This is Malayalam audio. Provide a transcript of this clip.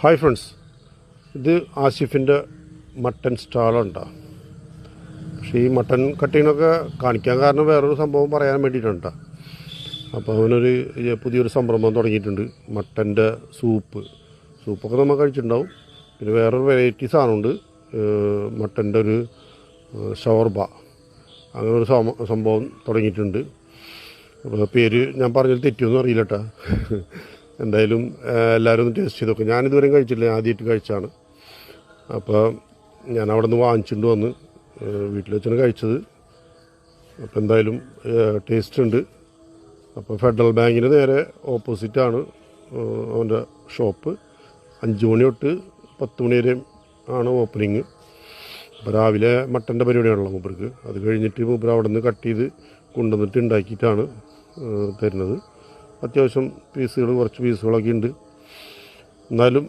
ഹായ് ഫ്രണ്ട്സ്, ഇത് ആസിഫിൻ്റെ മട്ടൻ സ്റ്റാളുണ്ടോ? പക്ഷേ ഈ മട്ടൻ കട്ടിങ്ങൊക്കെ കാണിക്കാൻ കാരണം വേറൊരു സംഭവം പറയാൻ വേണ്ടിയിട്ടുണ്ട്. അപ്പോൾ അവനൊരു പുതിയൊരു സംരംഭം തുടങ്ങിയിട്ടുണ്ട്. മട്ടൻ്റെ സൂപ്പൊക്കെ നമ്മൾ കഴിച്ചിട്ടുണ്ടാവും. പിന്നെ വേറൊരു വെറൈറ്റി സാധനമുണ്ട്, മട്ടൻ്റെ ഒരു ഷവർബ, അങ്ങനെ ഒരു സംഭവം തുടങ്ങിയിട്ടുണ്ട്. അപ്പോൾ പേര് ഞാൻ പറഞ്ഞത് തെറ്റിയൊന്നും അറിയില്ല കേട്ടോ. എന്തായാലും എല്ലാവരും ഒന്ന് ടേസ്റ്റ് ചെയ്ത് നോക്കും. ഞാനിതുവരെയും കഴിച്ചില്ല, ആദ്യമായിട്ട് കഴിച്ചാണ്. അപ്പോൾ ഞാൻ അവിടെ നിന്ന് വാങ്ങിച്ചിട്ട് വന്ന് വീട്ടിൽ വെച്ചാണ് കഴിച്ചത്. അപ്പോൾ എന്തായാലും ടേസ്റ്റ് ഉണ്ട്. അപ്പോൾ ഫെഡറൽ ബാങ്കിന് നേരെ ഓപ്പോസിറ്റാണ് അവൻ്റെ ഷോപ്പ്. 5 മണി തൊട്ട് 10 മണി വരെ ആണ് ഓപ്പണിങ്. അപ്പോൾ രാവിലെ മട്ടൻ്റെ പരിപാടിയാണല്ലോ മൂപ്പർക്ക്. അത് കഴിഞ്ഞിട്ട് മൂപ്പർ അവിടെ നിന്ന് കട്ട് ചെയ്ത് കൊണ്ടുവന്നിട്ട് ഉണ്ടാക്കിയിട്ടാണ് തരുന്നത്. അത്യാവശ്യം കുറച്ച് പീസുകളൊക്കെ ഉണ്ട്. എന്നാലും